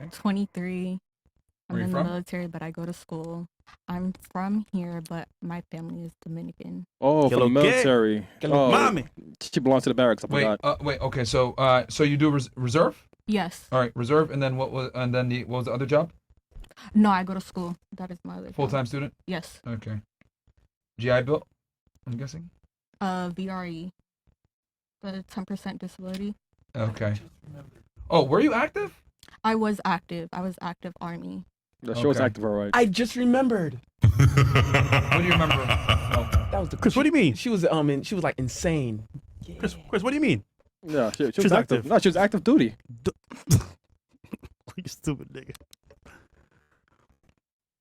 23. I'm Where you in from? the military, but I go to school. I'm from here, but my family is Dominican. Oh, from the military. Oh, mommy. She belongs to the barracks. I forgot. Wait. Okay, so you do reserve? Yes. All right, reserve, and then what was the other job? No, I go to school. That is my other Full-time job. student? Yes. Okay. GI Bill, I'm guessing? VRE. The 10% disability. Okay. Oh, were you active? I was active. I was active Army. The show was active, all right. I just remembered. What do you remember? Oh. That was the Chris, what do you mean? She was she was like insane. Yeah. Chris, what do you mean? Yeah, she was active. No, she was active duty. You stupid nigga. I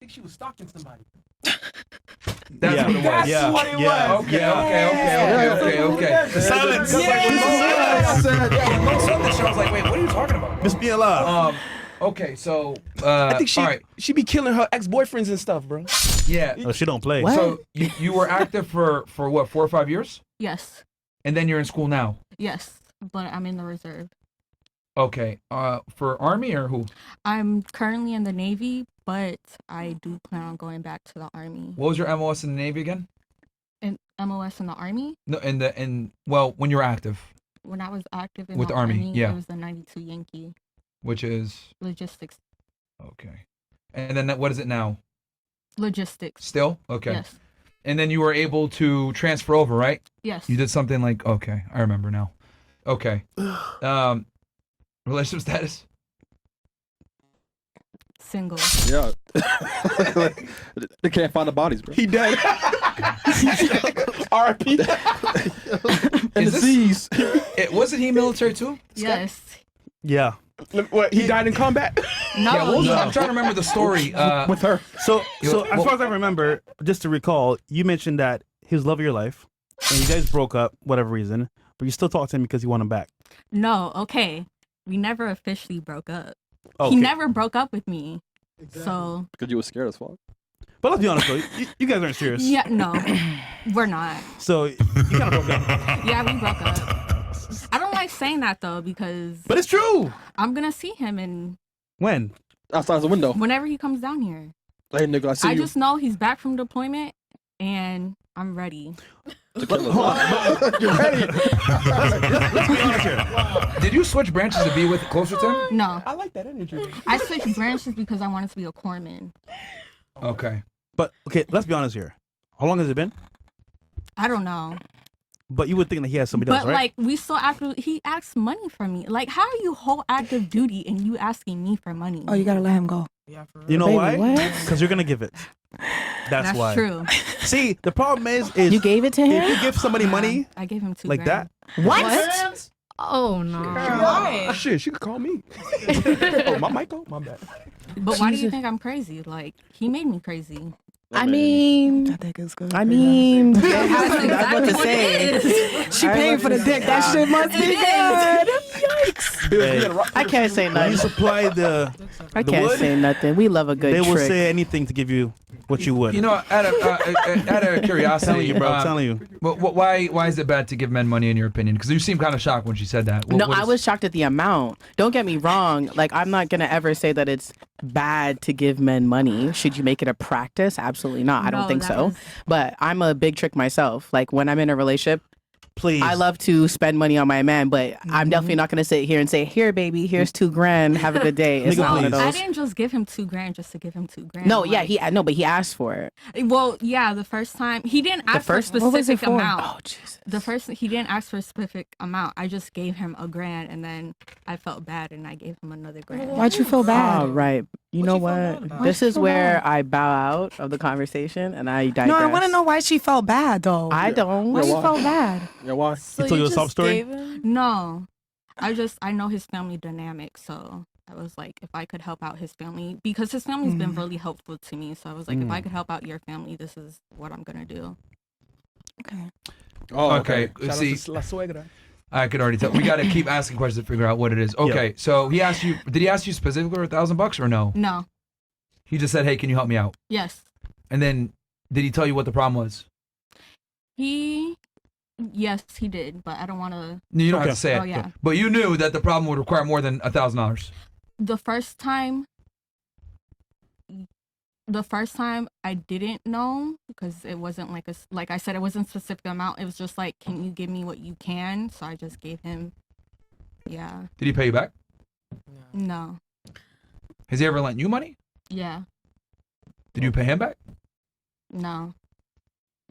think she was stalking somebody. That's what it was. That's what it was. Okay. The silence. I was like, wait, what are you talking about? Miss being alive. Okay, so I think all right. she be killing her ex-boyfriends and stuff, bro. Yeah. Oh, she don't play. So you were active for what, 4 or 5 years? Yes. And then you're in school now? Yes. But I'm in the reserve. Okay. For Army or who? I'm currently in the Navy, but I do plan on going back to the Army. What was your MOS in the Navy again? In MOS in the Army? No, when you were active. When I was active in With the Army, Army, yeah. it was the 92 Yankee. Which is? Logistics. Okay. And then what is it now? Logistics. Still? Okay. Yes. And then you were able to transfer over, right? Yes. You did something like, okay, I remember now. Okay. Relationship status? Single. Yeah. They can't find the bodies, bro. He dead. R.I.P. And the seas. Wasn't he military too? Yes. Yeah. What, he died in combat? No. Yeah, what was I'm trying to remember the story. With her. So as far as I remember, just to recall, you mentioned that he was love of your life, and you guys broke up, whatever reason, but you still talk to him because you want him back. No, okay. We never officially broke up. Okay. He never broke up with me. Exactly. So. Because you were scared as fuck. But let's be honest though, you guys aren't serious. Yeah, no, we're not. So you kind of broke up. Yeah, we broke up. I don't like saying that though because. But it's true. I'm gonna see him and. When? Outside the window. Whenever he comes down here. Hey nigga, I see you. I just know he's back from deployment and I'm ready. You're ready. Let's be honest here. Did you switch branches to be closer to him? No. I like that energy. I switched branches because I wanted to be a corpsman. Okay. But okay, let's be honest here. How long has it been? I don't know. But you would think that he has somebody else, But right? like we still active. He asks money from me. Like how are you whole active duty and you asking me for money? Oh, you gotta let him go. Yeah, for real. You know Baby, why? what? Because you're gonna give it. That's why. True. See, the problem is You gave it to him? if you give somebody money I gave him $2,000. like that, What? Oh no. Why? Shit, she could call me. Oh, my Michael, my bad. But why do you think I'm crazy? Like he made me crazy. I mean, I think it's good. I mean, That's I was about to what say. it is. She paid for the dick. That shit must be good. hey, I can't say when you nothing. supply the can't wood, say nothing. We love a good they trick. will say anything to give you what you would. You know, out of curiosity, telling you, bro, telling you. Why is it bad to give men money in your opinion? Because you seem kind of shocked when she said that. No, I was shocked at the amount. Don't get me wrong. Like, I'm not going to ever say that it's bad to give men money. Should you make it a practice? Absolutely not. I don't No, think that so. is- But I'm a big trick myself. Like, when I'm in a relationship, Please. I love to spend money on my man, but I'm definitely not going to sit here and say, here, baby, here's $2,000. Have a good day. It's Nigga, not one of please. I those. didn't just give him $2,000 just to give him $2,000. No, yeah, Like, but he asked for it. Well, yeah, the first time he didn't ask first- for a what was it specific for? amount. Oh, Jesus. The first he didn't ask for a specific amount. I just gave him $1,000 and then I felt bad and I gave him another $1,000. Why'd you feel bad? All right. You know you feel what? bad about? This Why'd is you feel where bad? I bow out of the conversation and I digress. No, I want to know why she felt bad though. I don't. Why Yeah, you why? felt bad? Yeah, why? So You told you a just sob story? gave him? No, I know his family dynamic, so I was like, if I could help out his family, because his family's been really helpful to me. So I was like, if I could help out your family, this is what I'm gonna do. Okay. Oh, Okay. Shout See, out to La Suegra. I could already tell. We got to keep asking questions to figure out what it is. Okay, so he asked you. Did he ask you specifically for $1,000 or no? No. He just said, "Hey, can you help me out?" Yes. And then, did he tell you what the problem was? Yes, he did, but I don't want to. No, you don't have Okay. to say it. Oh, yeah. But you knew that the problem would require more than $1,000. the first time I didn't know because it wasn't like I said, it wasn't a specific amount. It was just like, can you give me what you can? So I just gave him. Yeah. Did he pay you back? No. Has he ever lent you money? Yeah. Did you pay him back? No.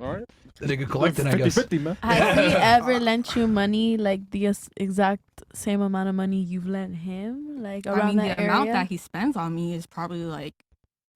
All right. The nigga collected, I guess. 50-50, man. Has he ever lent you money, like the exact same amount of money you've lent him, like around I mean, that the area? amount that he spends on me is probably like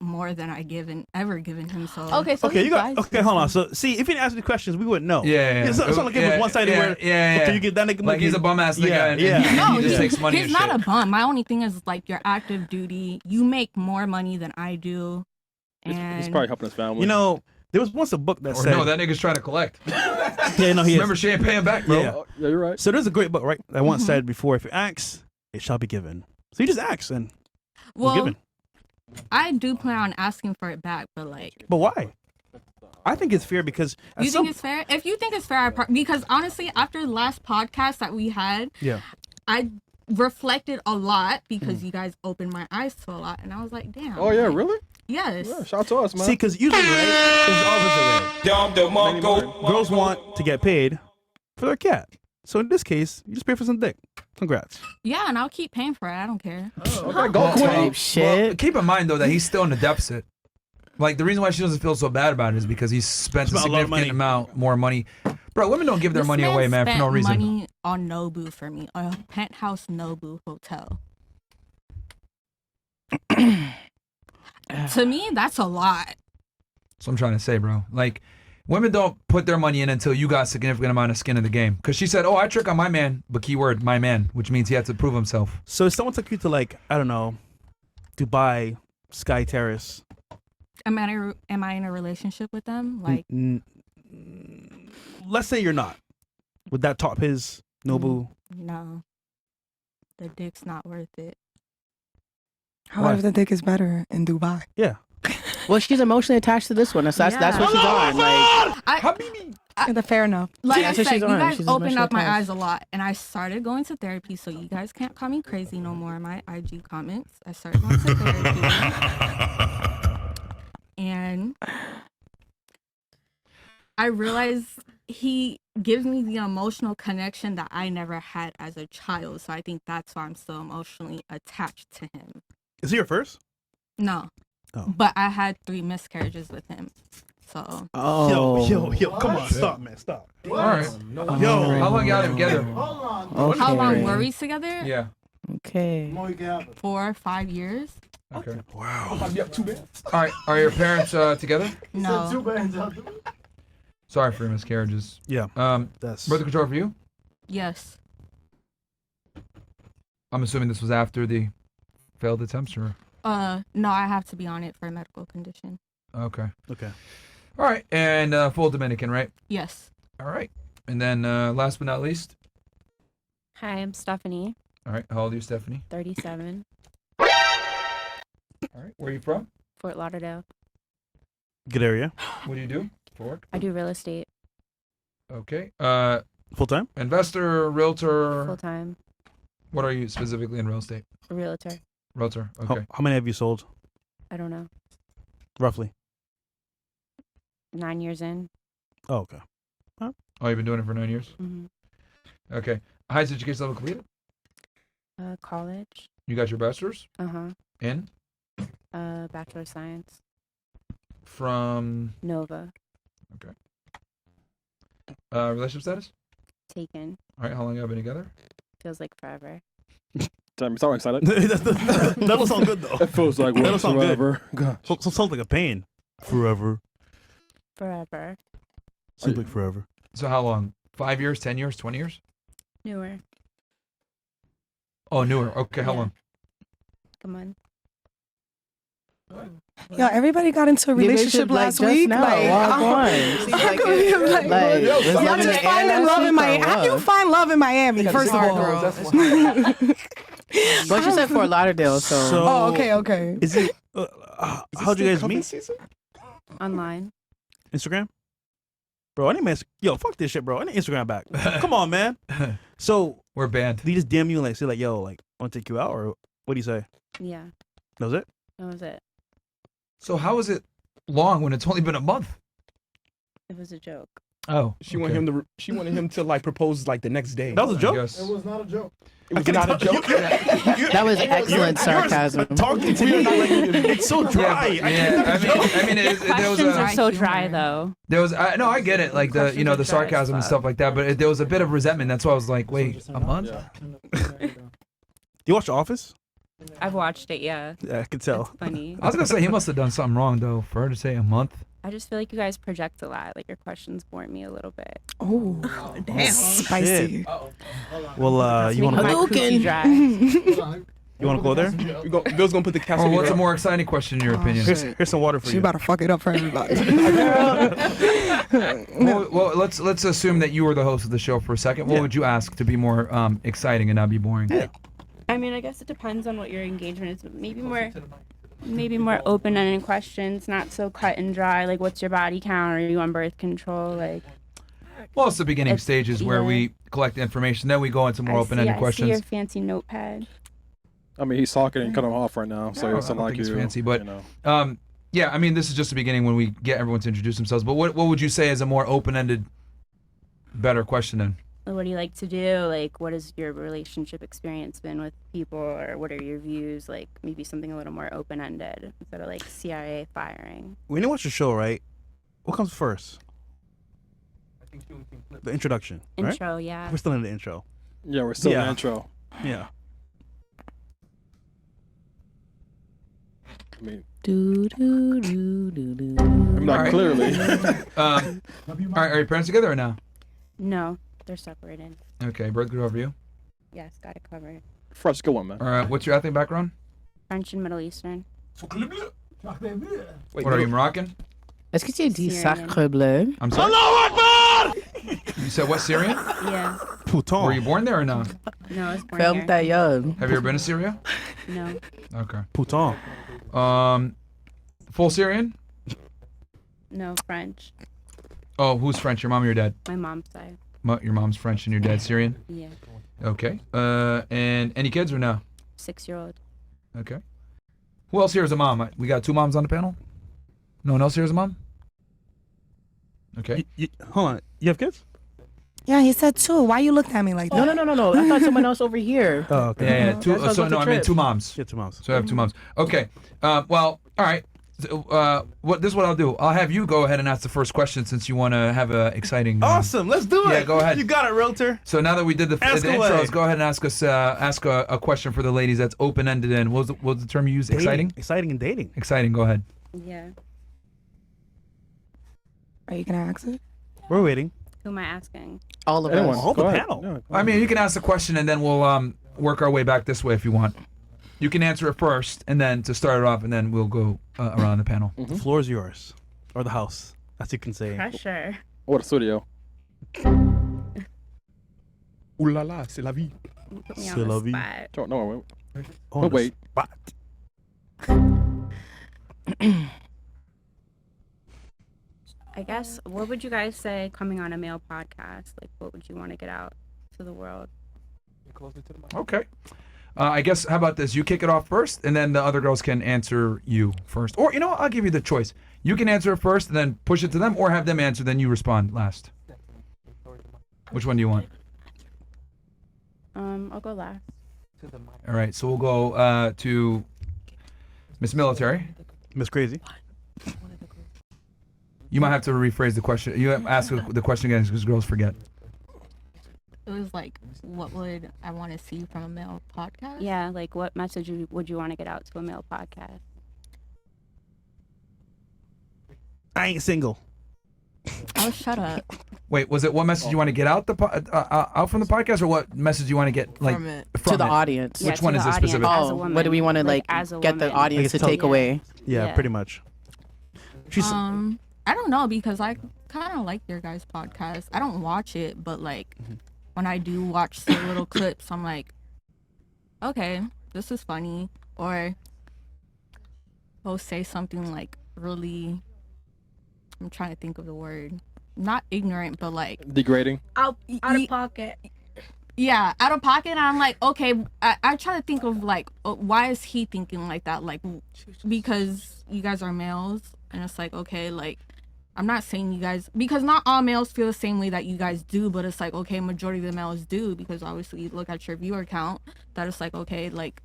more than I ever given him. So Okay, so Okay, he you got. buys Okay, this hold on. stuff. So, see, if you didn't ask the questions, we wouldn't know. Yeah. It's not like it was one-sided where. Yeah. Okay, you get that nigga Like money. he's a bum ass nigga and Yeah. he just takes money he's and not shit. a bum. My only thing is like your active duty. You make more money than I do, and He's probably helping his family. You know, there was once a book that Or said. no, that nigga's trying to collect. Yeah, no, he Remember, is. she ain't paying back, bro. Yeah. Oh, yeah, you're right. So there's a great book, right? That once said before, if you ask, it shall be given. So you just ask and it's well, given. I do plan on asking for it back, but like, But why? I think it's fair because at you some- think it's fair? If you think it's fair, because honestly, after the last podcast that we had, yeah. I reflected a lot because you guys opened my eyes to a lot, and I was like, damn. Oh, yeah, like, really? Yes. Yeah, shout out to us, man. See, because usually, right, it's the opposite way. Girls want to get paid for their cat. So in this case, you just pay for some dick. Congrats. Yeah, and I'll keep paying for it. I don't care. Okay, go queen. Type shit. Well, keep in mind, though, that he's still in the deficit. Like, the reason why she doesn't feel so bad about it is because he's spent a Spent a lot of significant money. amount more money. Bro, women don't give their This money away, man, for spent no reason. money on Nobu for me, a penthouse Nobu hotel. To me, that's a lot. That's what I'm trying to say, bro. Like, women don't put their money in until you got a significant amount of skin in the game. Because she said, oh, I trick on my man, but keyword, my man, which means he had to prove himself. So if someone took you to, like, I don't know, Dubai, Sky Terrace. Am I in a relationship with them? Like, Let's say you're not. Would that top his Nobu? no. The dick's not worth it. However, the dick is better in Dubai. Yeah. Well, she's emotionally attached to this one. So that's what she's on. Like, Fair enough. Like That's I what said, she's you on. guys She's opened up my emotionally eyes a lot, and I started going to therapy. So you guys can't call me crazy no more in my IG comments. I started going to therapy, and I realized he gives me the emotional connection that I never had as a child. So I think that's why I'm still emotionally attached to him. Is he your first? No, Oh. but I had 3 miscarriages with him. So Yo, come on, stop, man, stop. All right. Yo, How long y'all together? okay. how long were we together? Yeah. Okay. 4 or 5 years. Okay. wow. All right. Are your parents together? No. Sorry for your miscarriages. Yeah, that's Birth control for you? Yes. I'm assuming this was after the failed attempts, or? No, I have to be on it for a medical condition. Okay. okay. All right. And full Dominican, right? Yes. All right. And then last but not least. Hi, I'm Stephanie, All right. How old are you, Stephanie? 37, All right. Where are you from? Fort Lauderdale. Good area. What do you do for work? I do real estate Okay. Full time. Investor, realtor. full time, What are you specifically in real estate? realtor. Realtor. How, Okay. how many have you sold, I don't know. roughly? 9 years in. Oh, okay. Oh, you've been doing it for 9 years? hmm Okay. Highest education level completed? College. You got your bachelor's Uh-huh. in? Bachelor of Science. From Nova. relationship status? Taken. All right. How long y'all been together? Feels like forever. Damn, you sound excited. that don't sound good though. It feels like That'll sound good. forever. Gosh. So sounds like a pain. Forever. Forever. Seems like forever. So how long? 5 years, 10 years, 20 years? Newer. Oh, newer. Okay. How Yeah. long? Come on. Yo, everybody got into a relationship last week. Now, Like, walk on. how come you like, was y'all loving just it finding and love in that Miami? shit, How or do you what? find love in Miami? First of all, Well, she said Fort Lauderdale, so. oh, okay. Is it? How'd you guys meet? Online. Instagram. Bro, I need my yo. Fuck this shit, bro. I need Instagram back. Come on, man. So We're banned. they just DM you and like say like, yo, like, I want to take you out, or What do you say? Yeah, That was it? that was it. So how is it long when it's only been a month? It was a joke. Oh, She wanted him to. She wanted him to like propose like the next day. That was a joke? Guess. It was not a joke. It was not a joke. That was excellent sarcasm. Talking to me, it's so dry. I mean, there was Questions are a, so dry though. there was no, I get it, like the Questions are the dry as sarcasm and fuck. stuff like that, but there was a bit of resentment. That's why I was like, wait, a month? You watch The Office? I've watched it. Yeah, Yeah, I can tell. it's funny. I was gonna say he must have done something wrong though for her to say a month. I just feel like you guys project a lot. Like your questions bore me a little bit. Oh, damn. Spicy. Well, you want to Making my go? coochie dry. You want to go there? Bill's gonna put the Or castle. what's a more exciting question in your opinion? Here's some water for She you. about to fuck it up for everybody. Well, let's assume that you were the host of the show for a second. What would you ask to be more exciting and not be boring? I mean, I guess it depends on what your engagement is. But maybe more open-ended questions, not so cut and dry. Like, what's your body count? Are you on birth control? Like, Well, it's the beginning It's- stages where yeah. we collect the information, then we go into more I open-ended see questions. your fancy notepad. I mean, he's talking and cut him off right now, so I it's don't like think it's you. fancy, but you know. yeah, I mean, this is just the beginning when we get everyone to introduce themselves. But what would you say is a more open-ended, better question then? What do you like to do? Like, what has your relationship experience been with people, or what are your views? Like, maybe something a little more open-ended instead of like CIA firing. When you watch the show, right? What comes first? The introduction. Right? Intro, yeah. We're still in the intro. Yeah, we're still in Yeah. the intro. Yeah. I mean, Do, do, do, do, do. I'm not Alright. clearly. All right, are your parents together or no? No, they're separated. Okay, birth good over you. Yes, got it covered. Fresh, good one, man. All right, what's your ethnic background? French and Middle Eastern. What are you, Moroccan? Est-ce que tu as dit Syrian. sacre bleu? I'm sorry. You said what, Syrian? Yeah. Pouton. Were you born there or no? No, I was born Ferme here. ta gueule. Have you ever been to Syria? No. Okay. Pouton. Full Syrian? No, French. Oh, who's French? Your mom or your dad? My mom's side. Your mom's French and your dad's Syrian? Yeah. Okay. And any kids or no? 6-year-old. Okay. Who else here is a mom? We got two moms on the panel? No one else here is a mom? Okay. Hold on. You have kids? Yeah, he said two. Why you looked at me like that? No. I thought someone else over here. Oh, okay. Yeah, That's why I was so about no, to I mean trip. two moms. Yeah, 2 months. So I have two moms. Okay. Well, all right. This is what I'll do. I'll have you go ahead and ask the first question since you want to have a exciting. Awesome. Let's do it. Yeah, go ahead. You got it, Realtor. So now that we did the Ask away. intros, go ahead and ask us a question for the ladies that's open ended. And what was the term you used? Exciting. Exciting and dating. Exciting. Go ahead. Yeah. Are you gonna ask it? We're waiting. Who am I asking? All of Anyone, us. All go the ahead. panel. Yeah, go I mean, you can ask the question and then we'll work our way back this way if you want. You can answer it first, and then to start it off, and then we'll go around the panel. The floor is yours. Or the house, as you can say. Pressure. Or the studio. Ooh la la, c'est la vie. Put me C'est on la the vie. spot. Don't know. On Oh, the wait. spot. I guess, what would you guys say coming on a male podcast? Like, what would you want to get out to the world? Okay. I guess, how about this? You kick it off first, and then the other girls can answer you first. Or, you know what? I'll give you the choice. You can answer it first, and then push it to them, or have them answer, then you respond last. Which one do you want? I'll go last. All right, so we'll go to Miss Military. Miss Crazy. You might have to rephrase the question. You have to ask the question again because girls forget. It was like, what would I want to see from a male podcast? Yeah, like, what message would you want to get out to a male podcast? I ain't single. Oh, shut up. Wait, was it what message you want to get out out from the podcast, or what message you want to get like From it. from To the it? audience. Yeah, Which to one the is this audience specific? as a Oh, woman. what do we want to like as a get the woman. audience to Like, take tell- away? Yeah, Yeah. pretty much. She's I don't know, because I kind of like your guys' podcast. I don't watch it, but like when I do watch the little clips, I'm like, okay, this is funny. Or he'll say something like really, I'm trying to think of the word, not ignorant, but like Degrading. Out of pocket. yeah, out of pocket. And I'm like, okay, I try to think of like, why is he thinking like that? Like, because you guys are males, and it's like, okay, like, I'm not saying you guys, because not all males feel the same way that you guys do, but it's like, okay, majority of the males do, because obviously you look at your viewer count, that it's like, okay, like,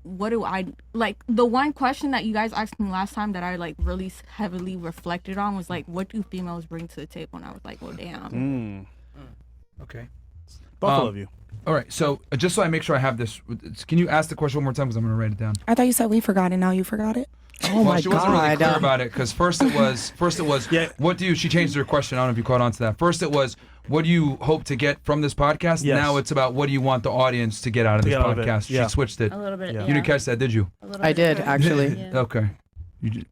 what do I, like, the one question that you guys asked me last time that I, like, really heavily reflected on was, like, what do females bring to the table? And I was like, well, damn. Okay. Both of you. All right, so just so I make sure I have this, can you ask the question one more time, because I'm going to write it down. I thought you said we forgot it. Now you forgot it. Oh Well, my she wasn't really God. clear about it, because first it was, Yeah. what do you, she changed her question, I don't know if you caught on to that. First it was, what do you hope to get from this podcast? Yes. Now it's about, what do you want the audience to get out of To this get out of it, podcast? yeah. She switched it. A little bit. Yeah. Yeah. You didn't catch that, did you? A little I bit. did, actually. Yeah. Okay. You did.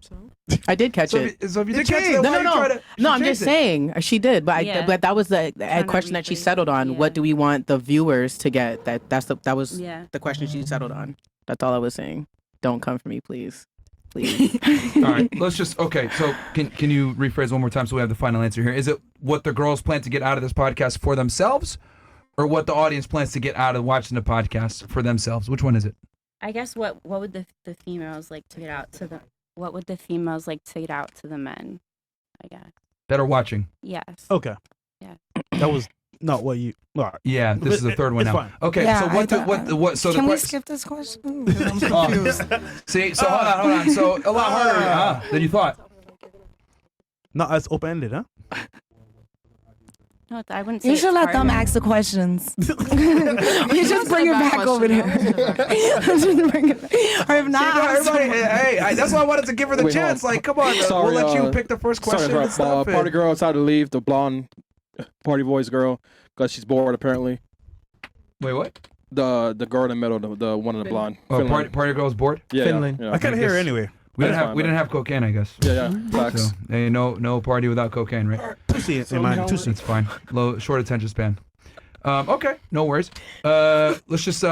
I did catch So it. if you did It catch that, changed. No, why no, you try no. to- No, she I'm just changed it. saying she did, but Yeah. but that was the Trying to question that she rephrase settled on. it, What yeah. do we want the viewers to get? That was Yeah. the question she settled on. That's all I was saying. Don't come for me, please. Please. All right, let's just, okay, so can you rephrase one more time so we have the final answer here? Is it what the girls plan to get out of this podcast for themselves, or what the audience plans to get out of watching the podcast for themselves? Which one is it? I guess what would the females like to get out to the what would the females like to get out to the men? I guess. That are watching. Yes. Okay. Yeah. That was not what you. All right. Yeah, this is the third one It's now. fine. Okay, Yeah, so so Can the we skip this question? 'Cause I'm Oh. confused. See, so hold on. So a lot harder than you thought. Not as open ended, huh? No, I wouldn't say. You should it's let them harder. ask the questions. We just bring it back over there. Just bring it back. Or if See, not, no, ask everybody, hey, that's why I wanted to give her the Wait, hold chance. on. Like, come on, Sorry, we'll let you pick the first question. Sorry, and stuff, party and- girl decided to leave, the blonde party voice girl, because she's bored apparently. Wait, what? The girl in the middle, the one in the blonde. Oh, Finland. party girl's bored. Yeah, Finland. Yeah, I can't hear her anyway. We didn't That's have fine, we didn't man. have cocaine, I guess. yeah. Facts. So hey, no party without cocaine, right? Tusi, man. Tusi. It's fine. Short attention span. Okay, no worries. Let's just